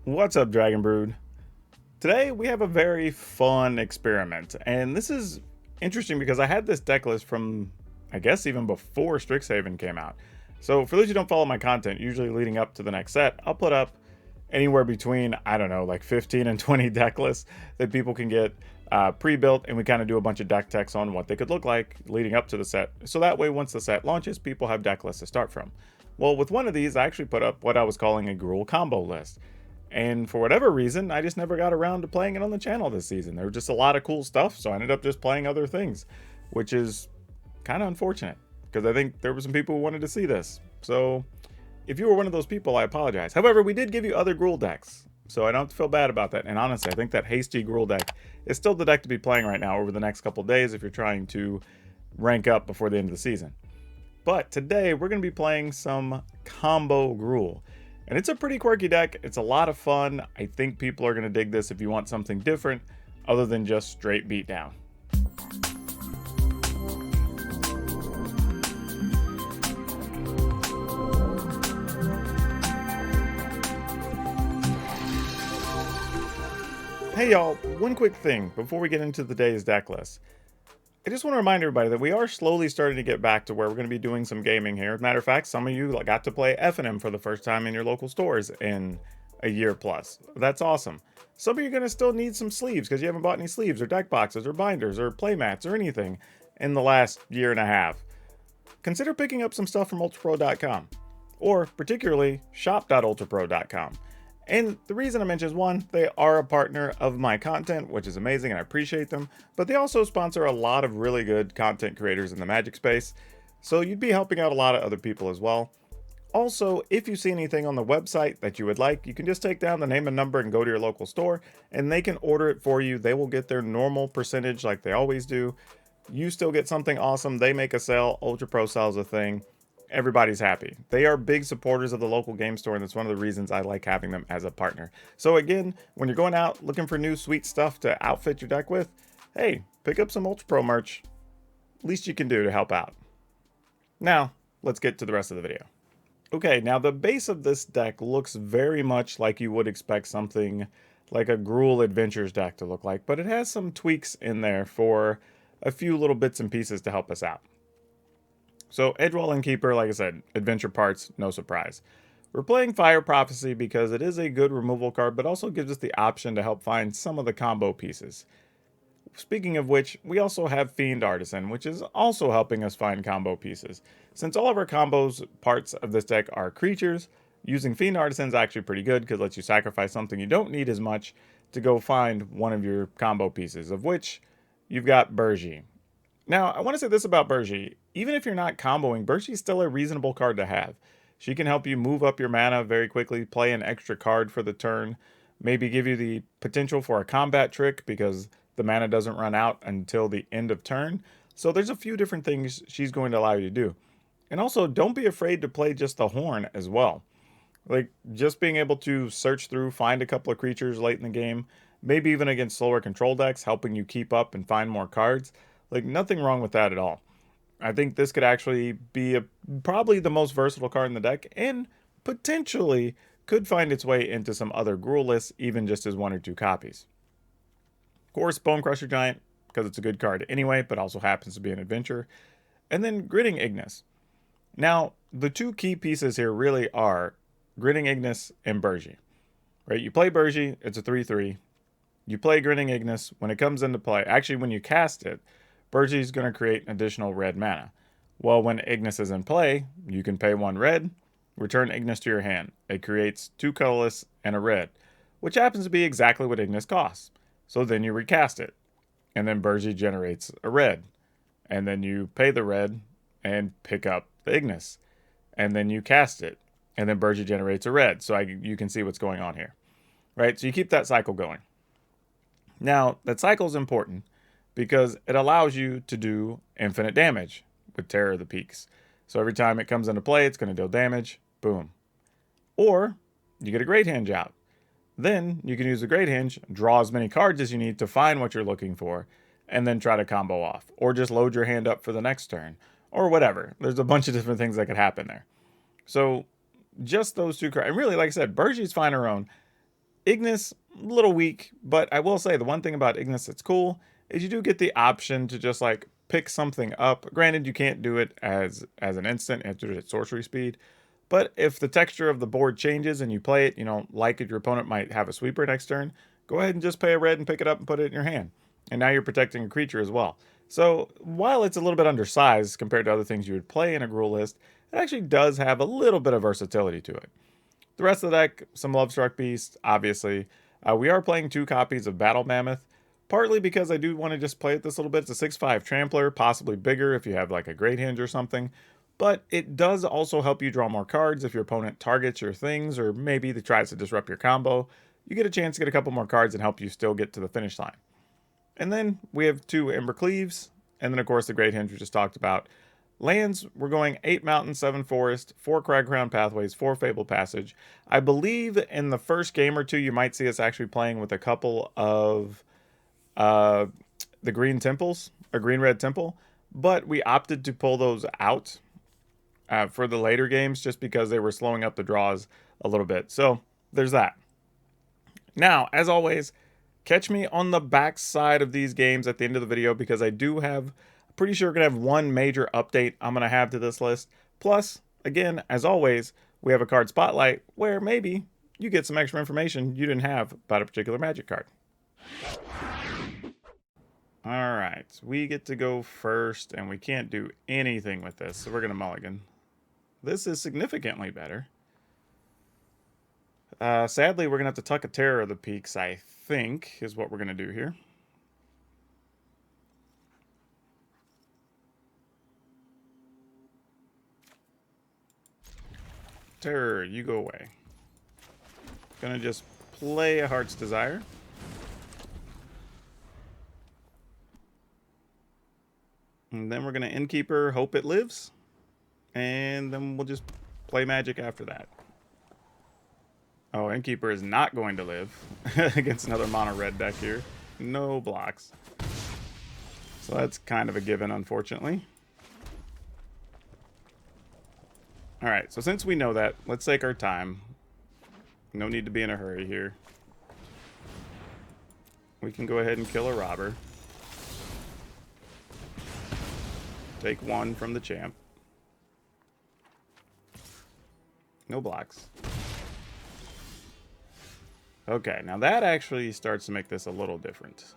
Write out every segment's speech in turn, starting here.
What's up, Dragon Brood? Today we have a very fun experiment, and this is interesting because I had this deck list from, I guess, even before Strixhaven came out. So for those who don't follow my content, usually leading up to the next set, I'll put up anywhere between, I don't know, like 15 and 20 deck lists that people can get pre-built, and we kind of do a bunch of deck techs on what they could look like leading up to the set. So that way, once the set launches, people have deck lists to start from. Well, with one of these, I actually put up what I was calling a GRUUL combo list. And for whatever reason, I just never got around to playing it on the channel this season. There was just a lot of cool stuff, so I ended up just playing other things, which is kind of unfortunate because I think there were some people who wanted to see this. So if you were one of those people, I apologize. However, we did give you other GRUUL decks, so I don't have to feel bad about that. And honestly, I think that hasty GRUUL deck is still the deck to be playing right now over the next couple days if you're trying to rank up before the end of the season. But today we're going to be playing some combo GRUUL. And it's a pretty quirky deck. It's a lot of fun. I think people are going to dig this if you want something different other than just straight beatdown. Hey y'all, one quick thing before we get into today's deck list. I just want to remind everybody that we are slowly starting to get back to where we're going to be doing some gaming here. As a matter of fact, some of you got to play F&M for the first time in your local stores in a year plus. That's awesome. Some of you are going to still need some sleeves because you haven't bought any sleeves or deck boxes or binders or playmats or anything in the last year and a half. Consider picking up some stuff from ultrapro.com or particularly shop.ultrapro.com. And the reason I mention is, one, they are a partner of my content, which is amazing and I appreciate them, but they also sponsor a lot of really good content creators in the Magic space, so you'd be helping out a lot of other people as well. Also, if you see anything on the website that you would like, you can just take down the name and number and go to your local store, and they can order it for you. They will get their normal percentage like they always do. You still get something awesome. They make a sale. Ultra Pro sells a thing. Everybody's happy. They are big supporters of the local game store, and that's one of the reasons I like having them as a partner. So again, when you're going out looking for new sweet stuff to outfit your deck with, hey, pick up some Ultra Pro merch. Least you can do to help out. Now, let's get to the rest of the video. Okay, now the base of this deck looks very much like you would expect something like a GRUUL Adventures deck to look like, but it has some tweaks in there for a few little bits and pieces to help us out. So Edgewall Innkeeper, like I said, adventure parts, no surprise. We're playing Fire Prophecy because it is a good removal card, but also gives us the option to help find some of the combo pieces. Speaking of which, we also have Fiend Artisan, which is also helping us find combo pieces. Since all of our combos parts of this deck are creatures, using Fiend Artisan is actually pretty good because it lets you sacrifice something you don't need as much to go find one of your combo pieces, of which you've got Burji. Now, I want to say this about Burji. Even if you're not comboing, Burji is still a reasonable card to have. She can help you move up your mana very quickly, play an extra card for the turn, maybe give you the potential for a combat trick because the mana doesn't run out until the end of turn. So there's a few different things she's going to allow you to do. And also, don't be afraid to play just the Horn as well. Like, just being able to search through, find a couple of creatures late in the game, maybe even against slower control decks, helping you keep up and find more cards. Like, nothing wrong with that at all. I think this could actually be probably the most versatile card in the deck, and potentially could find its way into some other GRUUL lists, even just as one or two copies. Of course, Bonecrusher Giant, because it's a good card anyway, but also happens to be an adventure. And then Grinning Ignus. Now, the two key pieces here really are Grinning Ignus and Burji. Right? You play Burji, it's a 3/3. You play Grinning Ignus. When it comes into play, actually when you cast it, Burji is going to create an additional red mana. Well, when Ignus is in play, you can pay 1 red, return Ignus to your hand. It creates 2 colorless and a red, which happens to be exactly what Ignus costs. So then you recast it, and then Burji generates a red, and then you pay the red and pick up the Ignus, and then you cast it, and then Burji generates a red. So you can see what's going on here, right? So you keep that cycle going. Now, that cycle is important because it allows you to do infinite damage with Terror of the Peaks. So every time it comes into play, it's going to deal damage. Boom. Or you get a Great Hinge out. Then you can use the Great Hinge, draw as many cards as you need to find what you're looking for, and then try to combo off. Or just load your hand up for the next turn. Or whatever. There's a bunch of different things that could happen there. So just those two cards. And really, like I said, Burji's fine her own. Ignis, a little weak, but I will say the one thing about Ignis that's cool is you do get the option to just like pick something up. Granted, you can't do it as an instant, you have to do it at sorcery speed. But if the texture of the board changes and you play it, you know, like if your opponent might have a sweeper next turn, go ahead and just pay a red and pick it up and put it in your hand. And now you're protecting a creature as well. So while it's a little bit undersized compared to other things you would play in a GRUUL list, it actually does have a little bit of versatility to it. The rest of the deck, some Lovestruck Beast, obviously. We are playing 2 copies of Battle Mammoth, partly because I do want to just play it this little bit. It's a 6/5 Trampler, possibly bigger if you have like a Great Hinge or something. But it does also help you draw more cards if your opponent targets your things, or maybe they tries to disrupt your combo. You get a chance to get a couple more cards and help you still get to the finish line. And then we have 2 Ember Cleaves, and then of course the Great Hinge we just talked about. Lands, we're going 8 Mountain, 7 Forest, 4 Crag Crown Pathways, 4 Fabled Passage. I believe in the first game or two you might see us actually playing with a couple of the Green Temples, or Green-Red Temple, but we opted to pull those out for the later games just because they were slowing up the draws a little bit. So there's that. Now, as always, catch me on the back side of these games at the end of the video because I do have, pretty sure we're going to have one major update I'm going to have to this list. Plus, again, as always, we have a card spotlight where maybe you get some extra information you didn't have about a particular Magic card. Alright, we get to go first, and we can't do anything with this, so we're going to mulligan. This is significantly better. Sadly, we're going to have to tuck a Terror of the Peaks, I think, is what we're going to do here. Terror, you go away. Gonna just play a Heart's Desire. And then we're gonna Innkeeper, hope it lives. And then we'll just play Magic after that. Oh, Innkeeper is not going to live against another mono red deck here. No blocks. So that's kind of a given, unfortunately. Alright, so since we know that, let's take our time. No need to be in a hurry here. We can go ahead and kill a robber. Take 1 from the champ. No blocks. Okay, now that actually starts to make this a little different.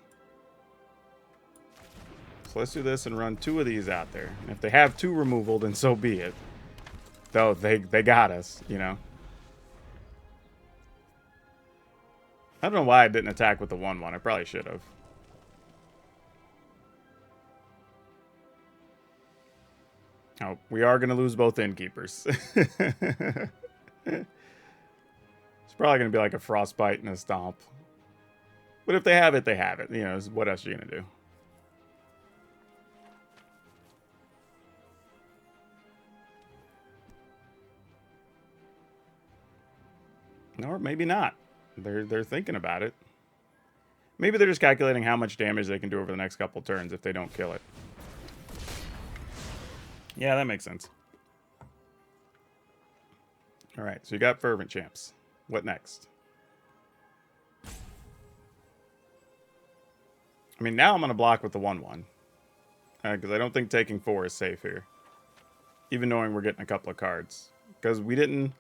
So let's do this and run 2 of these out there. And if they have 2 removal, then so be it. Though they got us, you know. I don't know why I didn't attack with the 1/1. I probably should have. Oh, we are going to lose both Innkeepers. It's probably going to be like a Frostbite and a Stomp. But if they have it, they have it. You know, what else are you going to do? Or maybe not. They're thinking about it. Maybe they're just calculating how much damage they can do over the next couple turns if they don't kill it. Yeah, that makes sense. Alright, so you got Fervent Champs. What next? I mean, now I'm going to block with the 1/1. Because I don't think taking 4 is safe here. Even knowing we're getting a couple of cards. Because we didn't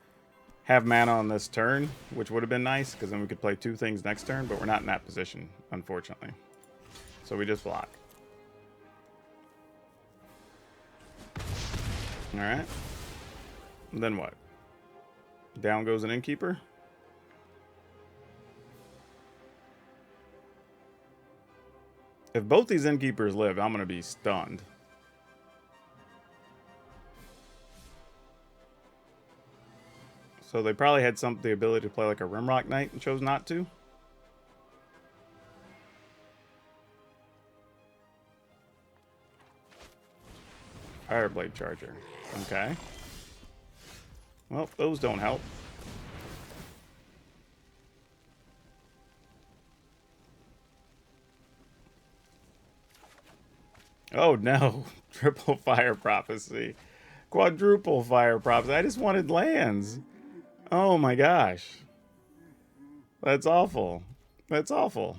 have mana on this turn, which would have been nice, because then we could play 2 things next turn, but we're not in that position, unfortunately. So we just block. Alright. Then what? Down goes an Innkeeper. If both these Innkeepers live, I'm going to be stunned. So they probably had the ability to play like a Rimrock Knight and chose not to. Fireblade Charger. Okay. Well, those don't help. Oh no. Triple Fire Prophecy. Quadruple Fire Prophecy. I just wanted lands. Oh my gosh. That's awful. That's awful.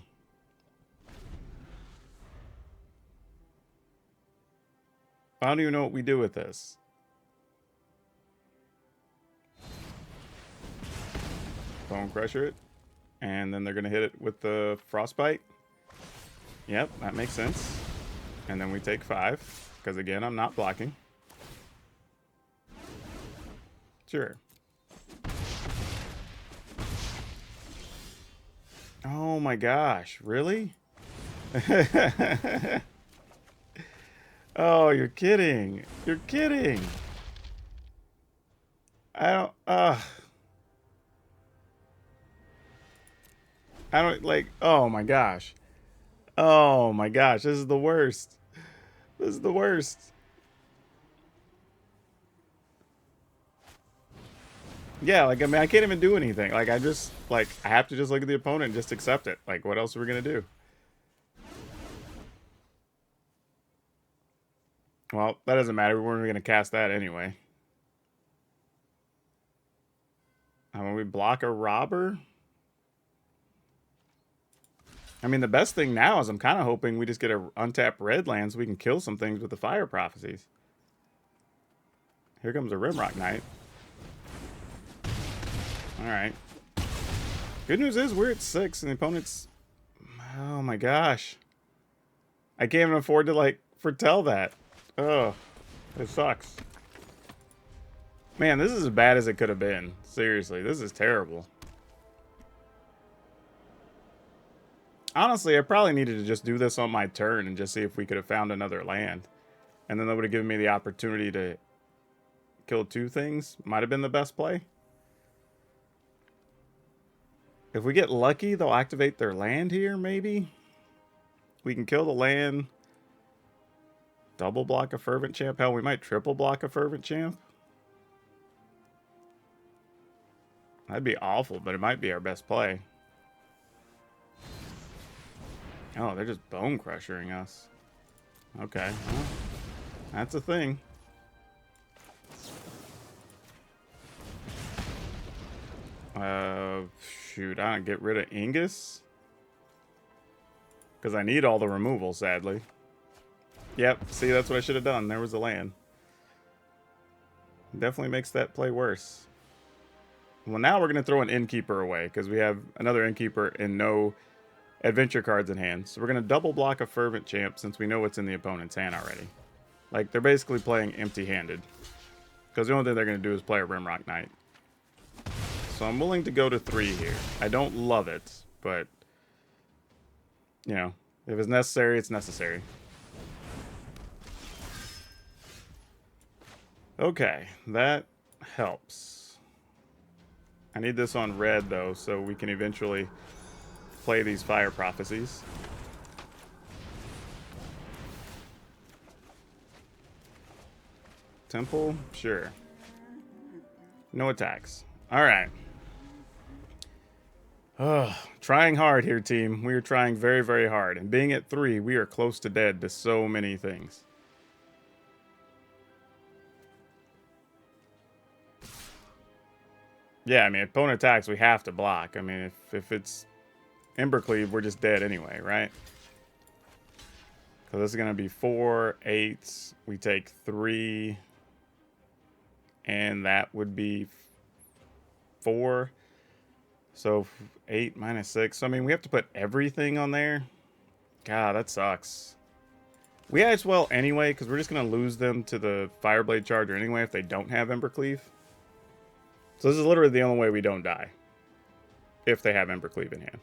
I don't even know what we do with this. Bone Crusher it. And then they're going to hit it with the Frostbite. Yep, that makes sense. And then we take 5. Because again, I'm not blocking. Sure. Oh my gosh, really? Oh, you're kidding. You're kidding. I don't like, oh my gosh. Oh my gosh, this is the worst. This is the worst. Yeah, like, I mean, I can't even do anything. Like, I just, like, I have to just look at the opponent and just accept it. Like, what else are we going to do? Well, that doesn't matter. We weren't going to cast that anyway. When we block a robber? I mean, the best thing now is I'm kind of hoping we just get a untapped red land so we can kill some things with the fire prophecies. Here comes a Rimrock Knight. Alright. Good news is we're at 6 and the opponent's... Oh my gosh. I can't even afford to, like, foretell that. Oh, it sucks. Man, this is as bad as it could have been. Seriously, this is terrible. Honestly, I probably needed to just do this on my turn and just see if we could have found another land. And then that would have given me the opportunity to kill 2 things. Might have been the best play. If we get lucky, they'll activate their land here, maybe? We can kill the land. Double block a Fervent Champ. Hell, we might triple block a Fervent Champ. That'd be awful, but it might be our best play. Oh, they're just bone crushing us. Okay, well, that's a thing. Shoot, I don't get rid of Ingus. Because I need all the removal, sadly. Yep, see, that's what I should have done. There was the land. Definitely makes that play worse. Well, now we're going to throw an Innkeeper away, because we have another Innkeeper and no adventure cards in hand. So we're going to double block a Fervent Champ, since we know what's in the opponent's hand already. Like, they're basically playing empty-handed. Because the only thing they're going to do is play a Rimrock Knight. So I'm willing to go to 3 here. I don't love it, but, you know, if it's necessary, it's necessary. Okay, that helps. I need this on red, though, so we can eventually play these fire prophecies. Temple? Sure. No attacks. Alright. Trying hard here, team. We are trying very, very hard. And being at 3, we are close to dead to so many things. Yeah, I mean, opponent attacks, we have to block. I mean, if it's Embercleave, we're just dead anyway, right? So this is going to be 4, 8. We take 3. And that would be 4. So 8 minus 6. So, I mean, we have to put everything on there. God, that sucks. We as well anyway, because we're just going to lose them to the Fireblade Charger anyway if they don't have Embercleave. So this is literally the only way we don't die. If they have Embercleave in hand.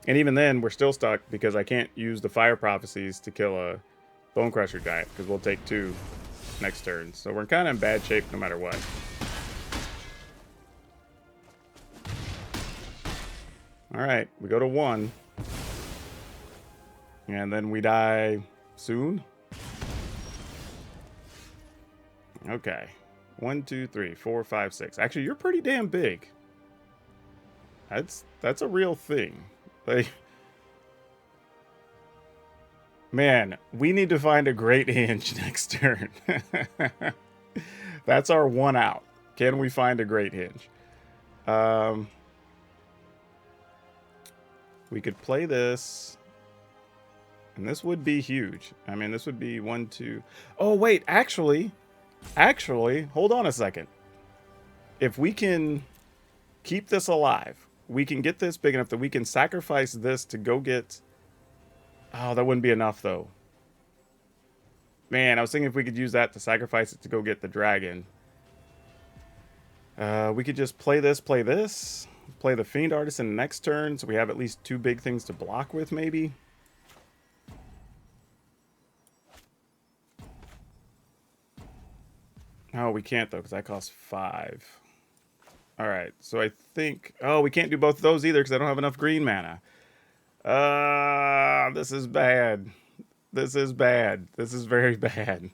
And even then, we're still stuck because I can't use the Fire Prophecies to kill a Bone Crusher Giant, because we'll take 2 next turn. So we're kind of in bad shape no matter what. Alright, we go to 1. And then we die soon. Okay. 1, 2, 3, 4, 5, 6. Actually, you're pretty damn big. That's a real thing. Like, man, we need to find a great hinge next turn. That's our 1 out. Can we find a great hinge? We could play this. And this would be huge. I mean, this would be 1, 2... Oh, wait, actually, hold on a second. If we can keep this alive, we can get this big enough that we can sacrifice this to go get... Oh, that wouldn't be enough, though. Man, I was thinking if we could use that to sacrifice it to go get the dragon. We could just play this, play the Fiend Artisan next turn, so we have at least 2 big things to block with, maybe. Oh, we can't, though, because that costs 5. Alright, so I think... Oh, we can't do both of those either, because I don't have enough green mana. This is bad. This is bad. This is very bad.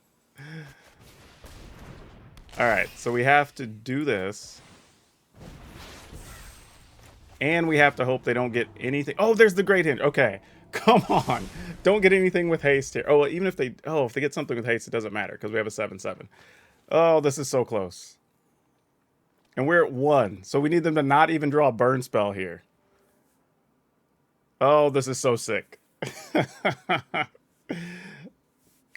Alright, so we have to do this. And we have to hope they don't get anything. Oh, there's the Great Hint. Okay, come on. Don't get anything with haste here. Oh, well, even if they... Oh, if they get something with haste, it doesn't matter, because we have a 7/7. Oh, this is so close. And we're at 1, so we need them to not even draw a burn spell here. Oh, this is so sick.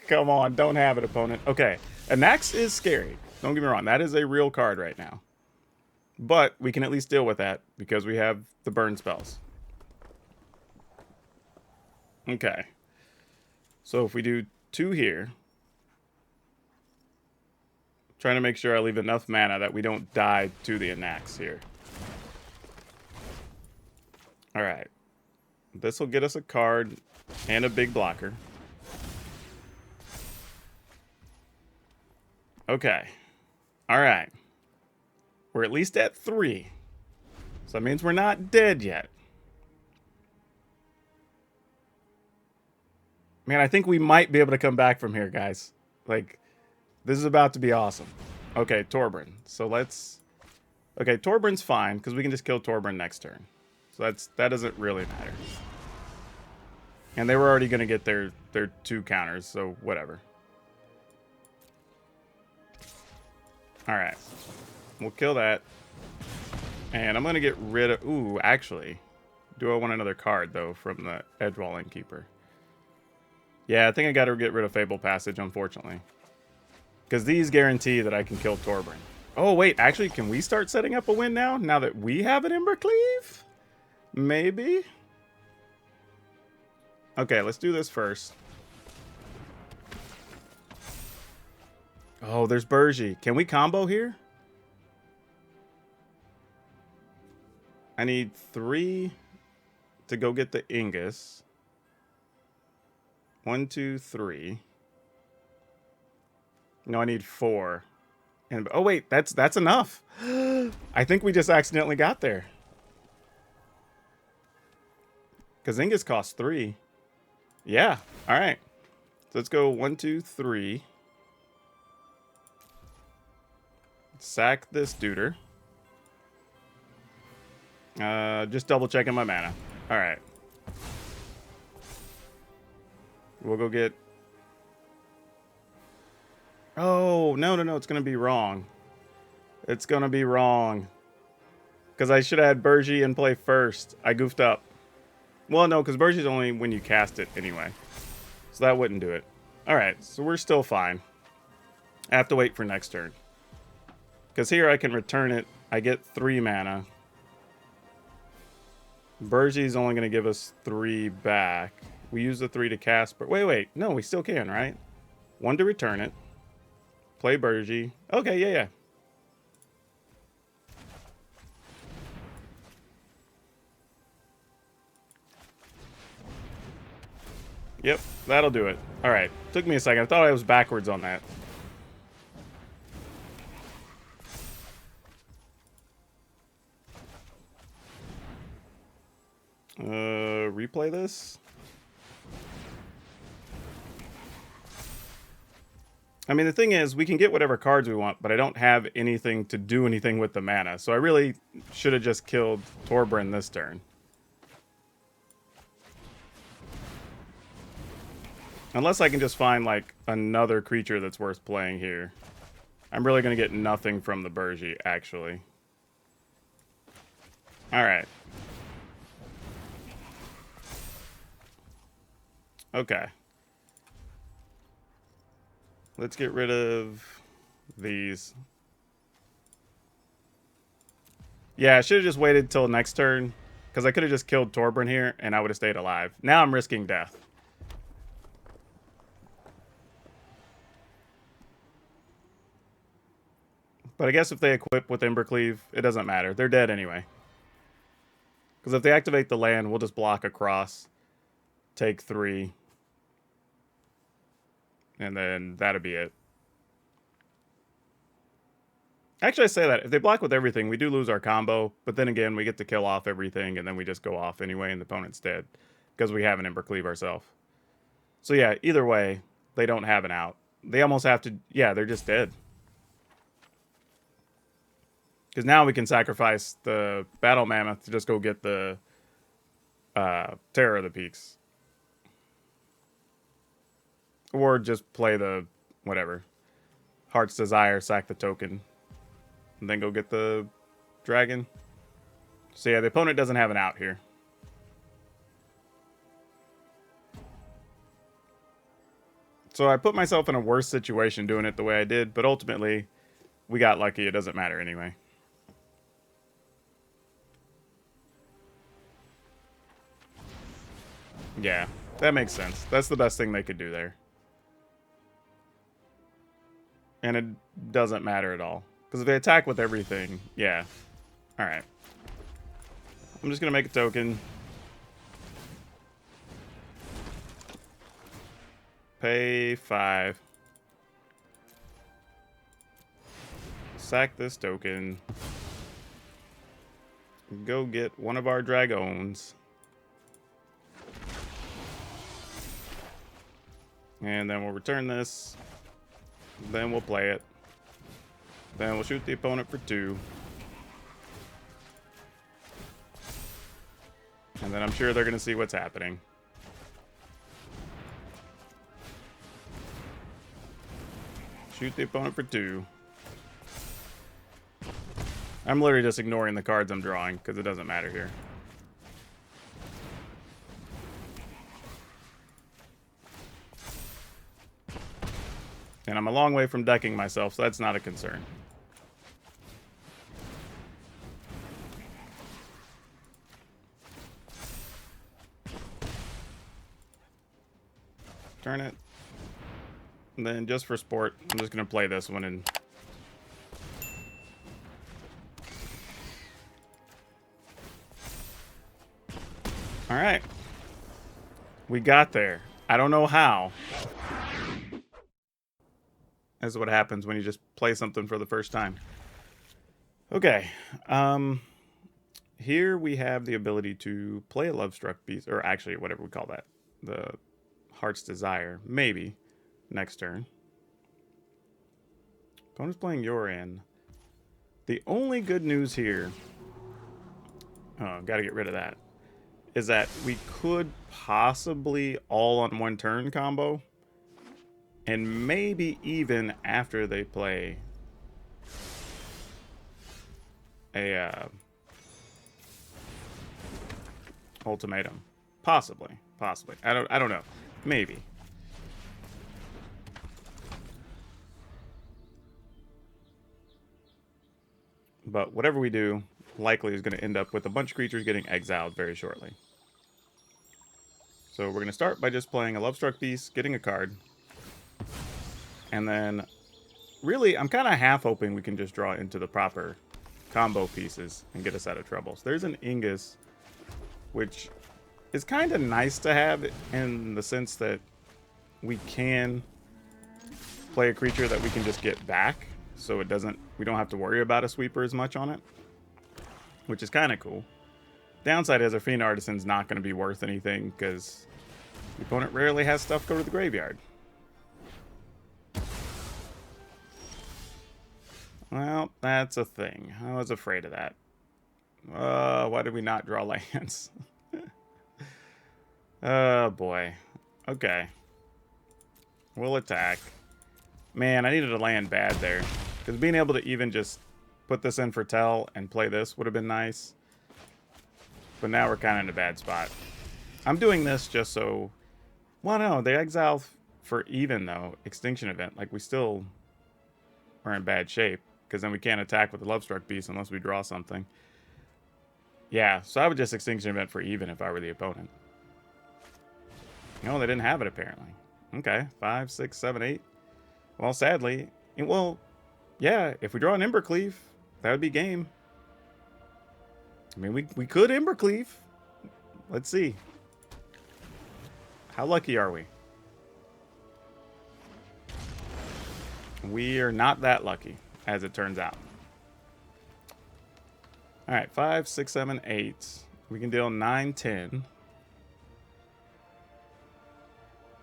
Come on, don't have it, opponent. Okay, Anax is scary. Don't get me wrong, that is a real card right now. But we can at least deal with that because we have the burn spells. Okay. So if we do 2 here, trying to make sure I leave enough mana that we don't die to the Anax here. Alright. This will get us a card and a big blocker. Okay. Alright. We're at least at 3. So that means we're not dead yet. Man, I think we might be able to come back from here, guys. Like... This is about to be awesome. Okay, Torbran. So let's... Okay, Torbran's fine, because we can just kill Torbran next turn. So that doesn't really matter. And they were already going to get their 2 counters, so whatever. Alright. We'll kill that. And I'm going to get rid of... Ooh, actually. Do I want another card, though, from the Edgewall Innkeeper? Yeah, I think I got to get rid of Fable Passage, unfortunately. Because these guarantee that I can kill Torbran. Oh, wait. Actually, can we start setting up a win now? Now that we have an Embercleave? Maybe? Okay, let's do this first. Oh, there's Burji. Can we combo here? I need 3 to go get the Ingus. 1, 2, 3. No, I need 4. And oh wait, that's enough. I think we just accidentally got there. Because Ingus costs 3. Yeah. All right. So let's go 1, 2, 3. Sack this duder. Just double checking my mana. All right. We'll go get... Oh, no, it's going to be wrong. It's going to be wrong. Because I should have had Burji in play first. I goofed up. Well, no, because Burji's only when you cast it anyway. So that wouldn't do it. Alright, so we're still fine. I have to wait for next turn. Because here I can return it. I get 3 mana. Burji's only going to give us 3 back. We use the 3 to cast. But wait. No, we still can, right? 1 to return it. Play Burji. Okay, yeah. Yep, that'll do it. Alright, took me a second. I thought I was backwards on that. Replay this? I mean, the thing is, we can get whatever cards we want, but I don't have anything to do anything with the mana. So I really should have just killed Torbran this turn. Unless I can just find, like, another creature that's worth playing here. I'm really going to get nothing from the Burji, actually. Alright. Okay. Let's get rid of these. Yeah, I should have just waited till next turn, because I could have just killed Torbjorn here, and I would have stayed alive. Now I'm risking death. But I guess if they equip with Embercleave, it doesn't matter. They're dead anyway. Because if they activate the land, we'll just block across, take 3, and then that'll be it. Actually, I say that. If they block with everything, we do lose our combo, but then again, we get to kill off everything, and then we just go off anyway, and the opponent's dead, because we have an Embercleave ourselves. So yeah, either way, they don't have an out. They almost have to, yeah, they're just dead. Because now we can sacrifice the Battle Mammoth to just go get the Terror of the Peaks. Or just play the, whatever, Heart's Desire, sack the token, and then go get the dragon. So yeah, the opponent doesn't have an out here. So I put myself in a worse situation doing it the way I did, but ultimately, we got lucky. It doesn't matter anyway. Yeah, that makes sense. That's the best thing they could do there. And it doesn't matter at all. Because if they attack with everything, yeah. Alright. I'm just going to make a token. Pay 5. Sack this token. Go get one of our dragons. And then we'll return this. Then we'll play it. Then we'll shoot the opponent for 2. And then I'm sure they're going to see what's happening. Shoot the opponent for 2. I'm literally just ignoring the cards I'm drawing because it doesn't matter here. And I'm a long way from decking myself, so that's not a concern. Turn it. And then just for sport, I'm just going to play this one and... Alright. We got there. I don't know how. That's what happens when you just play something for the first time. Okay. Here we have the ability to play a Lovestruck Beast, or actually whatever we call that. The Heart's Desire. Maybe. Next turn. Opponent's playing Yoran. The only good news here... Oh, gotta get rid of that. Is that we could possibly all on one turn combo. And maybe even after they play a ultimatum. Possibly. I don't know. Maybe. But whatever we do, likely is going to end up with a bunch of creatures getting exiled very shortly. So we're going to start by just playing a Lovestruck Beast, getting a card. And then, really, I'm kind of half hoping we can just draw into the proper combo pieces and get us out of trouble. So there's an Ingus, which is kind of nice to have in the sense that we can play a creature that we can just get back. So we don't have to worry about a sweeper as much on it, which is kind of cool. Downside is our Fiend Artisan's not going to be worth anything because the opponent rarely has stuff go to the graveyard. Well, that's a thing. I was afraid of that. Why did we not draw lands? Oh, boy. Okay. We'll attack. Man, I needed a land bad there. Because being able to even just put this in for Tell and play this would have been nice. But now we're kind of in a bad spot. I'm doing this just so Well, no, the exile for even, though, Extinction Event, like, we still are in bad shape, because then we can't attack with the Lovestruck Beast unless we draw something. Yeah, so I would just Extinction Event for even if I were the opponent. No, they didn't have it, apparently. Okay, 5, 6, 7, 8. Well, sadly, well, yeah, if we draw an Embercleave, that would be game. I mean, we could Embercleave. Let's see. How lucky are we? We are not that lucky, as it turns out. All right, 5, 6, 7, 8. We can deal 9, 10.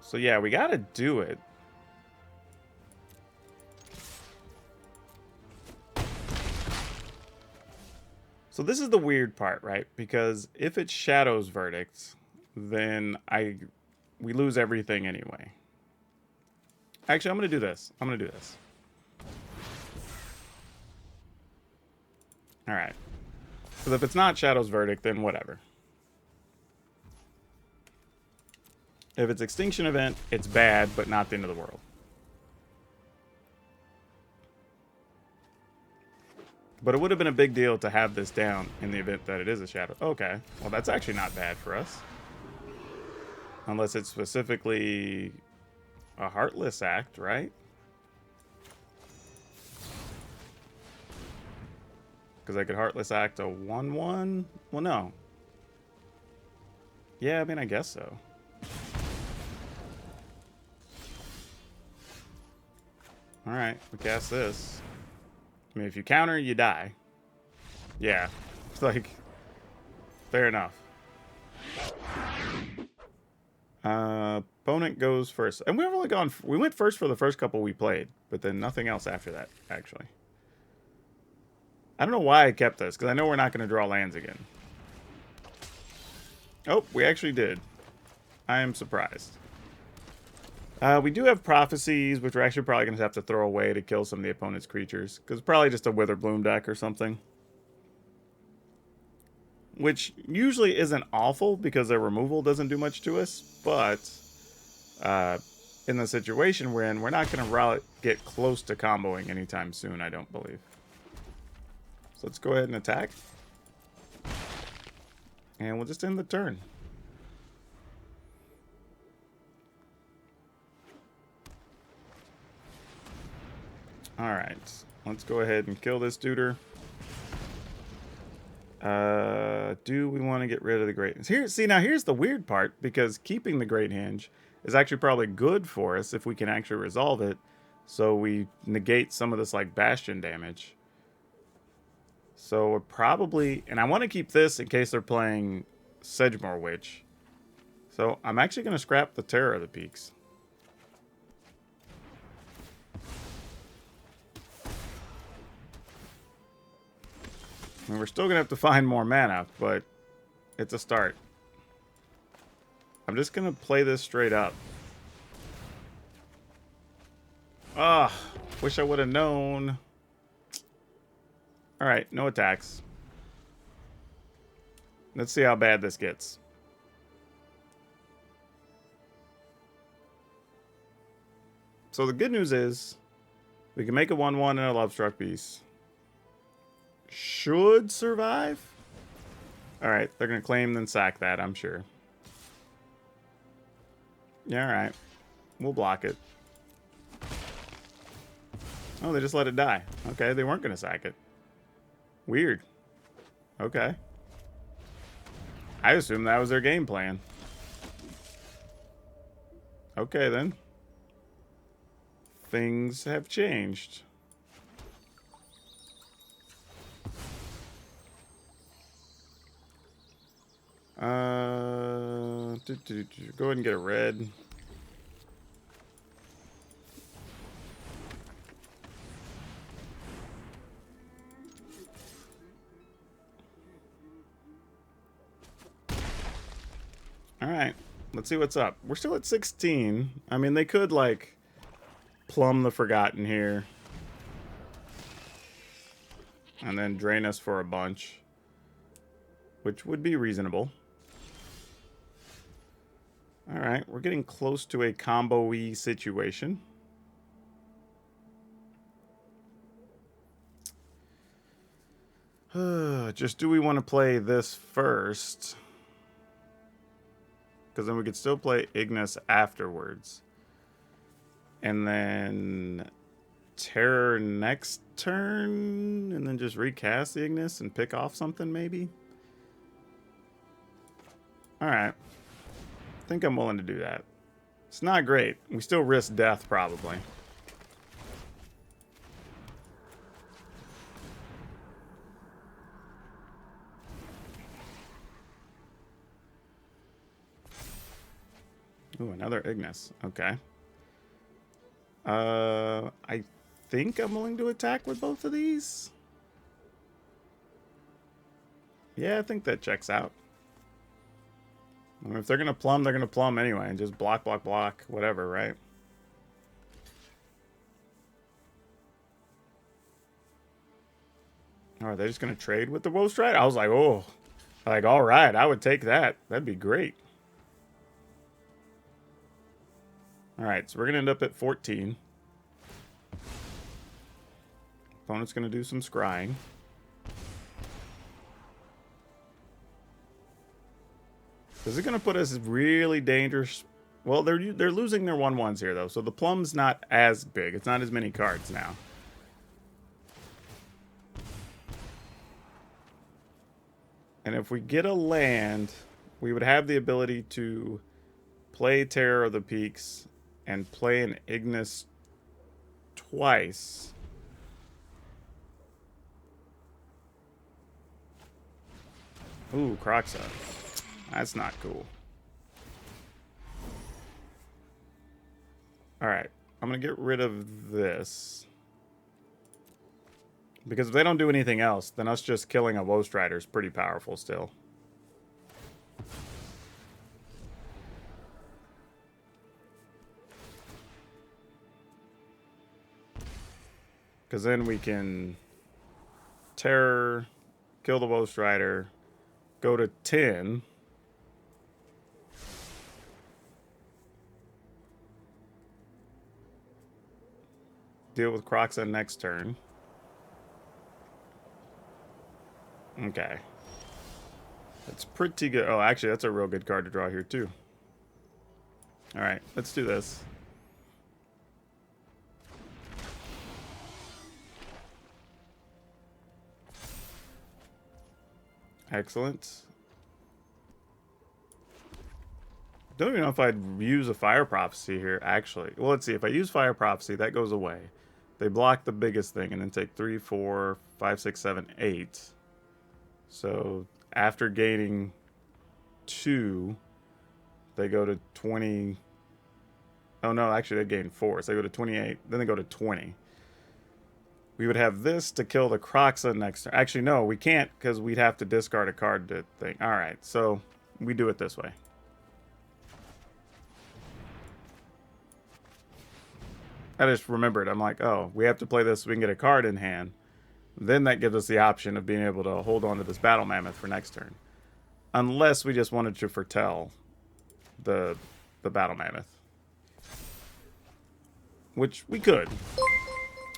So yeah, we gotta do it. So this is the weird part, right? Because if it's Shadow's Verdict, then we lose everything anyway. Actually, I'm gonna do this. All right. Because if it's not Shadow's Verdict, then whatever. If it's Extinction Event, it's bad, but not the end of the world. But it would have been a big deal to have this down in the event that it is a Shadow. Okay. Well, that's actually not bad for us. Unless it's specifically a Heartless Act, right? Because I could Heartless Act a 1/1? Well, no. Yeah, I mean, I guess so. Alright, we cast this. I mean, if you counter, you die. Yeah. It's like, fair enough. Opponent goes first. And we've only gone... We went first for the first couple we played, but then nothing else after that, actually. I don't know why I kept this, because I know we're not going to draw lands again. Oh, we actually did. I am surprised. We do have Prophecies, which we're actually probably going to have to throw away to kill some of the opponent's creatures. Because it's probably just a Witherbloom deck or something. Which usually isn't awful, because their removal doesn't do much to us. But in the situation we're in, we're not going to get close to comboing anytime soon, I don't believe. So let's go ahead and attack. And we'll just end the turn. Alright, let's go ahead and kill this duder. Do we want to get rid of the Great Hinge? Here, see, now here's the weird part, because keeping the Great Hinge is actually probably good for us if we can actually resolve it, so we negate some of this, like, Bastion damage. So we're probably... And I want to keep this in case they're playing Sedgemoor Witch. So I'm actually going to scrap the Terror of the Peaks. I mean, we're still going to have to find more mana, but it's a start. I'm just going to play this straight up. Ah, wish I would have known. Alright, no attacks. Let's see how bad this gets. So the good news is, we can make a 1/1 and a Lovestruck Beast. Should survive? Alright, they're going to claim then sack that, I'm sure. Yeah, alright. We'll block it. Oh, they just let it die. Okay, they weren't going to sack it. Weird. Okay. I assumed that was their game plan. Okay, then. Things have changed. Go ahead and get a red. Alright, let's see what's up. We're still at 16. I mean, they could, like, plumb the Forgotten here. And then drain us for a bunch. Which would be reasonable. All right, we're getting close to a combo-y situation. Just do we want to play this first? Because then we could still play Ignis afterwards. And then Terror next turn, and then just recast the Ignis and pick off something maybe? Alright. I think I'm willing to do that. It's not great. We still risk death probably. Ooh, another Ignis. Okay. I think I'm willing to attack with both of these. Yeah, I think that checks out. I mean, if they're going to plumb, they're going to plumb anyway. And just block, block, block, whatever, right? Oh, are they just going to trade with the Woe Stride? I was like, oh. Like, all right, I would take that. That'd be great. All right, so we're going to end up at 14. Opponent's going to do some scrying. Is it going to put us really dangerous? Well, they're losing their 1/1s here, though, so the plum's not as big. It's not as many cards now. And if we get a land, we would have the ability to play Terror of the Peaks and play an Ignis twice. Ooh, Croxa. That's not cool. Alright, I'm going to get rid of this. Because if they don't do anything else, then us just killing a Woe Strider is pretty powerful still. Because then we can Terror, kill the Woe Strider, go to 10. Deal with Croxa next turn. Okay. That's pretty good. Oh, actually, that's a real good card to draw here, too. Alright, let's do this. Excellent. Don't even know if I'd use a Fire Prophecy here, actually. Well, let's see. If I use Fire Prophecy, that goes away. They block the biggest thing and then take 3, 4, 5, 6, 7, 8. So after gaining 2, they go to 20. Oh, no, actually, they gain 4. So they go to 28. Then they go to 20. We would have this to kill the Croxa next turn. Actually, no, we can't because we'd have to discard a card to think. All right, so we do it this way. I just remembered. I'm like, oh, we have to play this so we can get a card in hand. Then that gives us the option of being able to hold on to this Battle Mammoth for next turn. Unless we just wanted to foretell the Battle Mammoth. Which we could.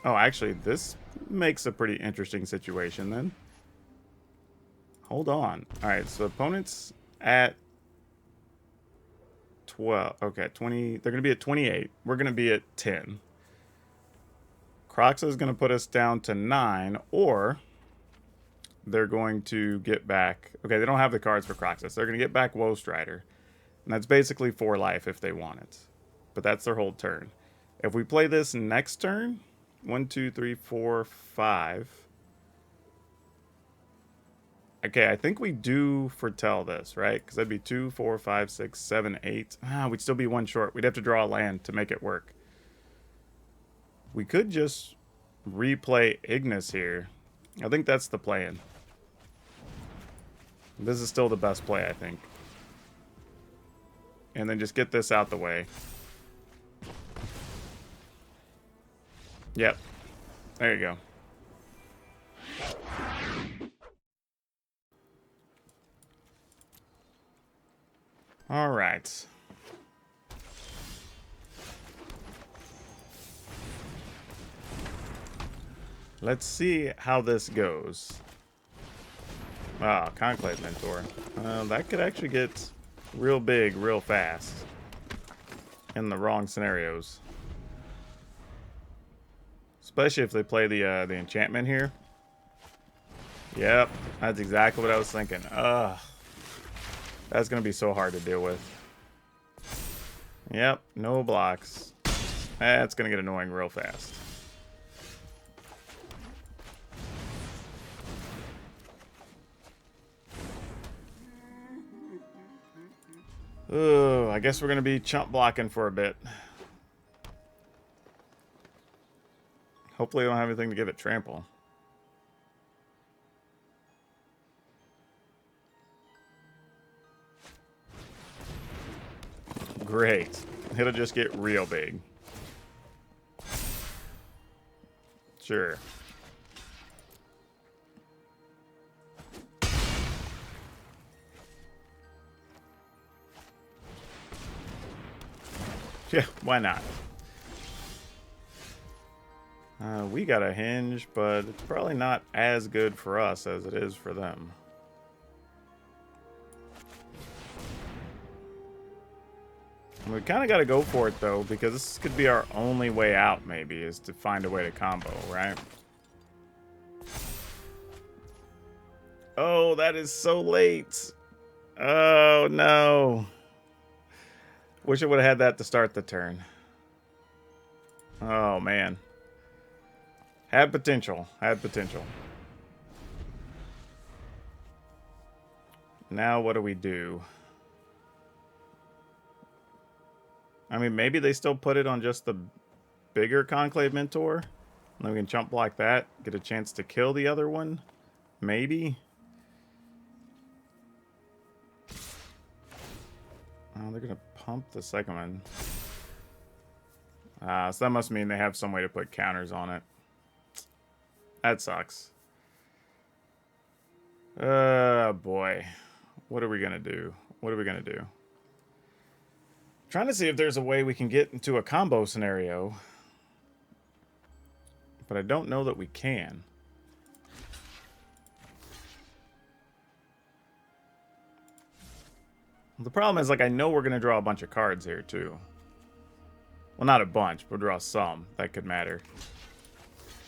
Oh, actually, this makes a pretty interesting situation then. Hold on. Alright, so opponents at 12. Okay, 20. They're going to be at 28. We're going to be at 10. Croxa is going to put us down to 9, or they're going to get back... Okay, they don't have the cards for Croxa, so they're going to get back Woe Strider. And that's basically 4 life if they want it. But that's their whole turn. If we play this next turn... 1, 2, 3, 4, 5. Okay, I think we do foretell this, right? Because that'd be 2, 4, 5, 6, 7, 8. Ah, we'd still be 1 short. We'd have to draw a land to make it work. We could just replay Ignis here. I think that's the plan. This is still the best play, I think. And then just get this out the way. Yep. There you go. All right. Let's see how this goes. Ah, Conclave Mentor. That could actually get real big real fast in the wrong scenarios. Especially if they play the enchantment here. Yep, that's exactly what I was thinking. Ugh. That's going to be so hard to deal with. Yep, no blocks. That's going to get annoying real fast. Oh, I guess we're going to be chump blocking for a bit. Hopefully I don't have anything to give it trample. Great. It'll just get real big. Sure. Yeah, why not? We got a hinge, but it's probably not as good for us as it is for them. And we kind of got to go for it, though, because this could be our only way out, maybe, is to find a way to combo, right? Oh, that is so late. Oh, no. Wish I would have had that to start the turn. Oh, man. Had potential. Had potential. Now what do we do? I mean, maybe they still put it on just the bigger Conclave Mentor. And then we can chump block that. Get a chance to kill the other one. Maybe. Oh, they're going to pump the second one. So that must mean they have some way to put counters on it. That sucks. Boy. What are we going to do? What are we going to do? Trying to see if there's a way we can get into a combo scenario. But I don't know that we can. The problem is, like, I know we're going to draw a bunch of cards here, too. Well, not a bunch, but draw some. That could matter.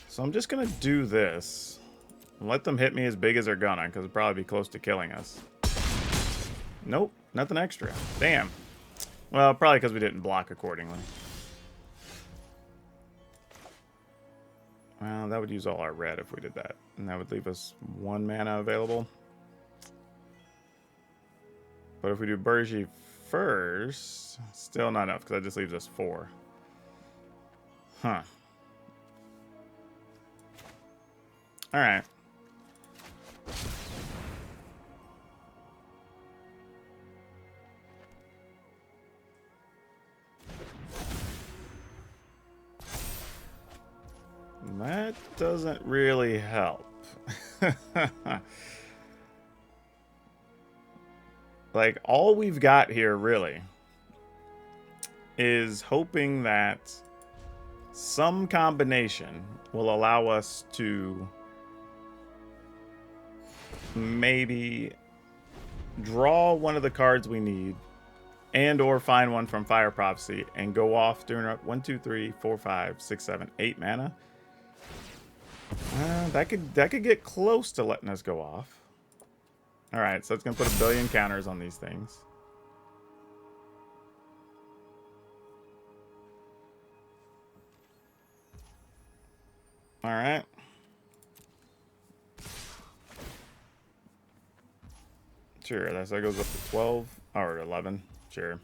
So I'm just going to do this. And let them hit me as big as they're gonna, because it'll probably be close to killing us. Nope, nothing extra. Damn. Well, probably because we didn't block accordingly. Well, that would use all our red if we did that. And that would leave us 1 mana available. But if we do Burji first, still not enough, because that just leaves us 4. Huh. Alright. That doesn't really help. Like, all we've got here, really, is hoping that some combination will allow us to maybe draw one of the cards we need and or find one from Fire Prophecy and go off during our 1, 2, 3, 4, 5, 6, 7, 8 mana. That could get close to letting us go off. Alright, so it's going to put 1 billion counters on these things. Alright. Sure, that goes up to 12 or 11. Sure.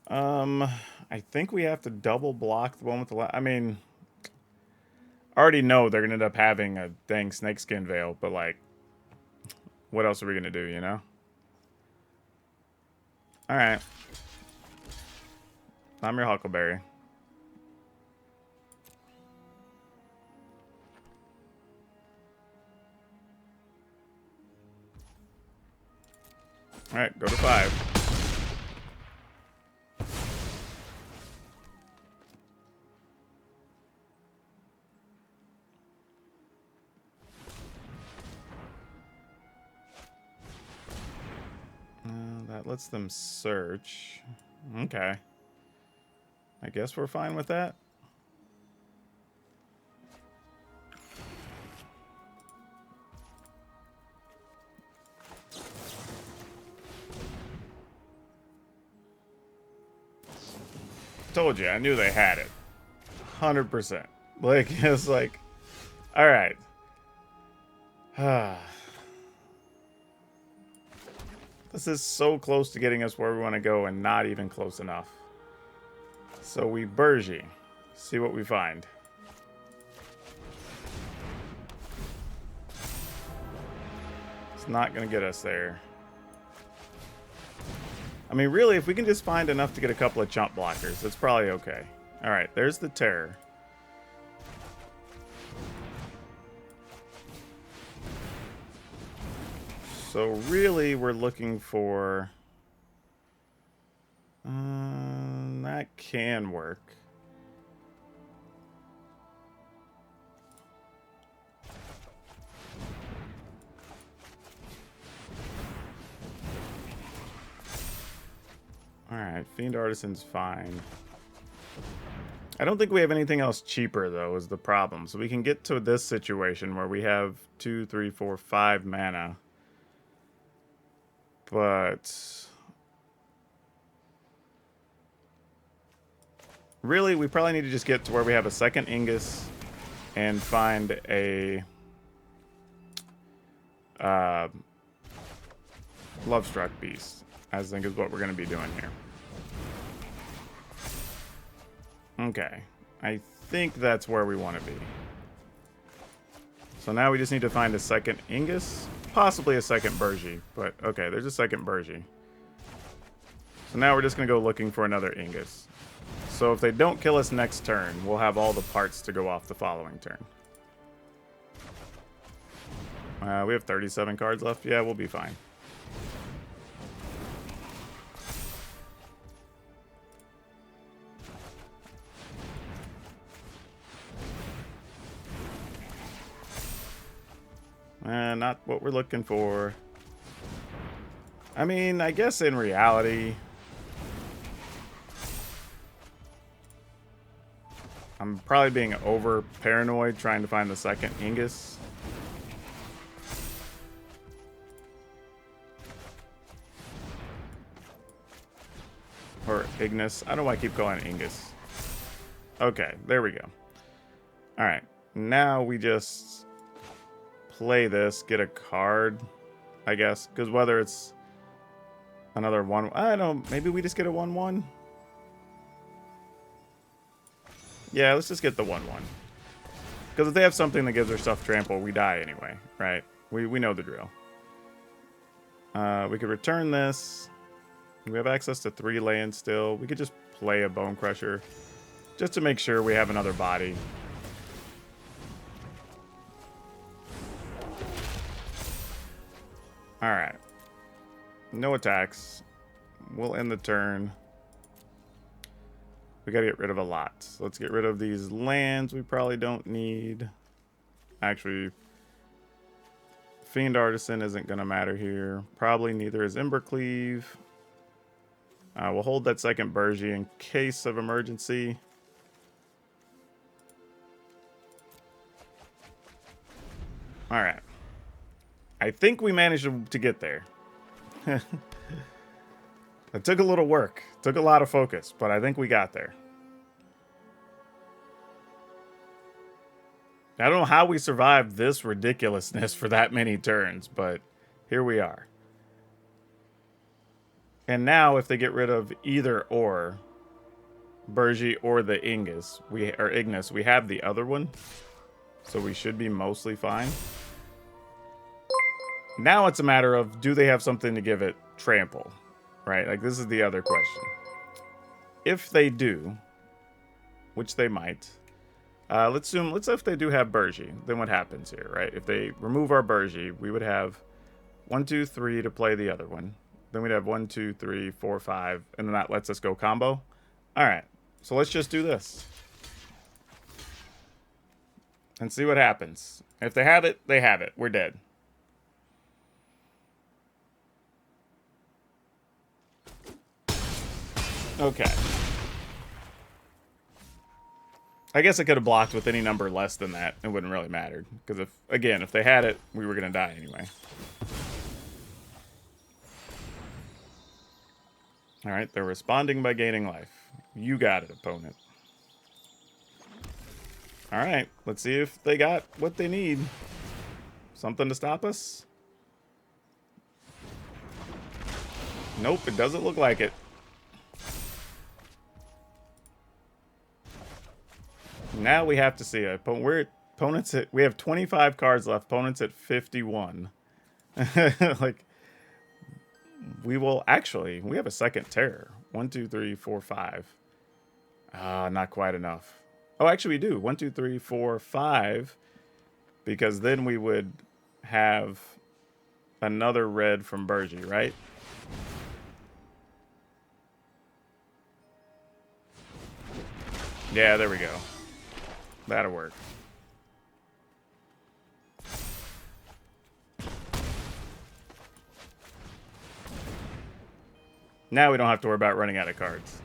I think we have to double block the one with the I mean, I already know they're gonna end up having a dang snakeskin veil, but like, what else are we gonna do, you know? Alright. I'm your Huckleberry. Alright, go to 5. That lets them search. Okay. I guess we're fine with that. Told you, I knew they had it. 100%. Like, it's like, all right. This is so close to getting us where we want to go and not even close enough. So we Burgi. See what we find. It's not going to get us there. I mean, really, if we can just find enough to get a couple of chump blockers, that's probably okay. All right, there's the Terror. So really, we're looking for... that can work. Alright, Fiend Artisan's fine. I don't think we have anything else cheaper, though, is the problem. So we can get to this situation where we have 2, 3, 4, 5 mana. But... really, we probably need to just get to where we have a second Ingus and find a... Lovestruck Beast, I think is what we're going to be doing here. Okay, I think that's where we want to be. So now we just need to find a second Ingus, possibly a second Burgi, but okay, there's a second Burgi. So now we're just going to go looking for another Ingus. So if they don't kill us next turn, we'll have all the parts to go off the following turn. We have 37 cards left. Yeah, we'll be fine. Not what we're looking for. I mean, I guess in reality, I'm probably being over paranoid trying to find the second Ingus. Or Ignis. I don't know why I keep calling it Ingus. Okay, there we go. Alright, now we just play this, get a card, I guess. Because whether it's another 1... I don't know, maybe we just get a 1/1? Yeah, let's just get the 1/1. Because if they have something that gives their stuff trample, we die anyway, right? We know the drill. We could return this. We have access to 3 lands still. We could just play a Bone Crusher just to make sure we have another body. Alright. No attacks. We'll end the turn. We gotta get rid of a lot. So let's get rid of these lands we probably don't need. Actually, Fiend Artisan isn't gonna matter here. Probably neither is Embercleave. We'll hold that second Burgi in case of emergency. Alright. I think we managed to get there. It took a little work. Took a lot of focus, but I think we got there. I don't know how we survived this ridiculousness for that many turns, but here we are. And now, if they get rid of either or, Burgi or the Ingus, Ignis, we have the other one. So we should be mostly fine. Now it's a matter of, do they have something to give it trample? Right? Like, this is the other question. If they do, which they might, let's say if they do have Burgi, then what happens here, right? If they remove our Burgi, we would have 1, 2, 3 to play the other one. Then we'd have 1, 2, 3, 4, 5, and then that lets us go combo. All right, so let's just do this and see what happens. If they have it, they have it. We're dead. Okay. I guess I could have blocked with any number less than that. It wouldn't really matter. Because if they had it, we were going to die anyway. Alright, they're responding by gaining life. You got it, opponent. Alright, let's see if they got what they need. Something to stop us? Nope, it doesn't look like it. Now we have to see it. Opponents we have 25 cards left. Opponents at 51. Like, we have a second terror. 1, 2, 3, 4, 5. Not quite enough. Oh, actually we do. 1, 2, 3, 4, 5. Because then we would have another red from Burgi, right? Yeah, there we go. That'll work. Now we don't have to worry about running out of cards.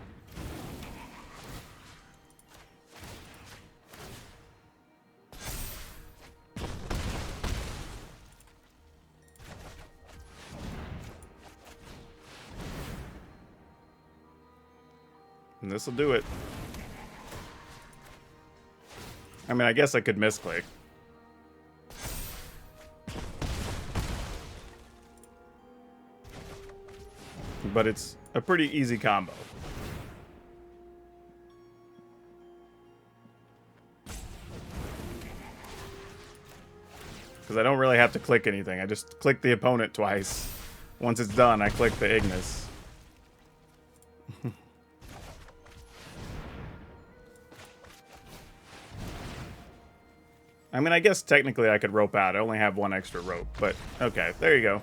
And this will do it. I mean, I guess I could misclick. But it's a pretty easy combo. Because I don't really have to click anything. I just click the opponent twice. Once it's done, I click the Ignis. I mean, I guess technically I could rope out. I only have one extra rope, but okay, there you go.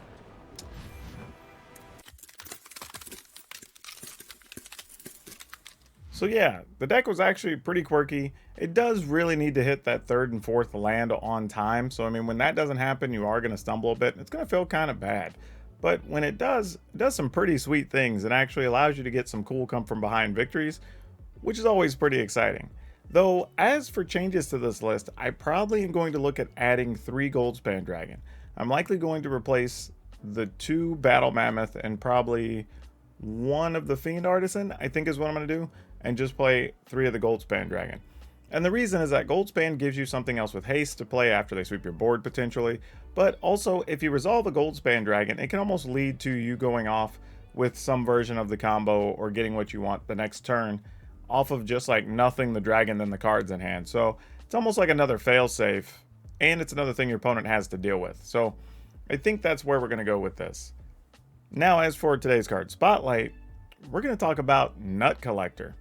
So yeah, the deck was actually pretty quirky. It does really need to hit that third and fourth land on time. So I mean, when that doesn't happen, you are going to stumble a bit. It's going to feel kind of bad. But when it does some pretty sweet things and actually allows you to get some cool come from behind victories, which is always pretty exciting. Though, as for changes to this list, I probably am going to look at adding 3 Goldspan Dragon. I'm likely going to replace the 2 Battle Mammoth and probably 1 of the Fiend Artisan, I think is what I'm going to do, and just play 3 of the Goldspan Dragon. And the reason is that Goldspan gives you something else with haste to play after they sweep your board potentially, but also if you resolve a Goldspan Dragon, it can almost lead to you going off with some version of the combo or getting what you want the next turn off of just like nothing the dragon than the cards in hand. So it's almost like another failsafe, and it's another thing your opponent has to deal with. So I think that's where we're going to go with this. Now, as for today's card spotlight, we're going to talk about Nut Collector.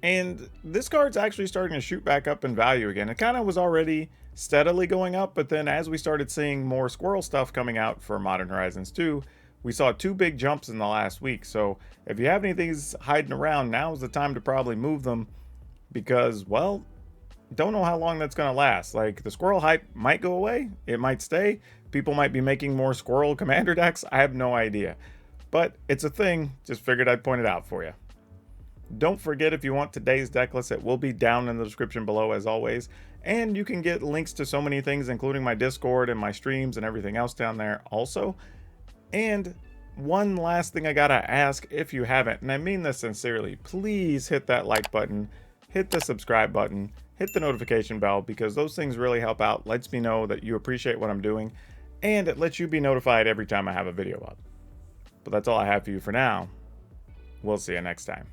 And this card's actually starting to shoot back up in value again. It kind of was already steadily going up, but then as we started seeing more squirrel stuff coming out for Modern Horizons 2, we saw 2 big jumps in the last week. So if you have any things hiding around, now is the time to probably move them because, well, don't know how long that's going to last. Like, the squirrel hype might go away. It might stay. People might be making more squirrel commander decks. I have no idea. But it's a thing. Just figured I'd point it out for you. Don't forget, if you want today's deck list, it will be down in the description below as always. And you can get links to so many things, including my Discord and my streams and everything else down there also. And one last thing I gotta ask, if you haven't, and I mean this sincerely, please hit that like button, hit the subscribe button, hit the notification bell, because those things really help out, lets me know that you appreciate what I'm doing, and it lets you be notified every time I have a video up. But that's all I have for you for now. We'll see you next time.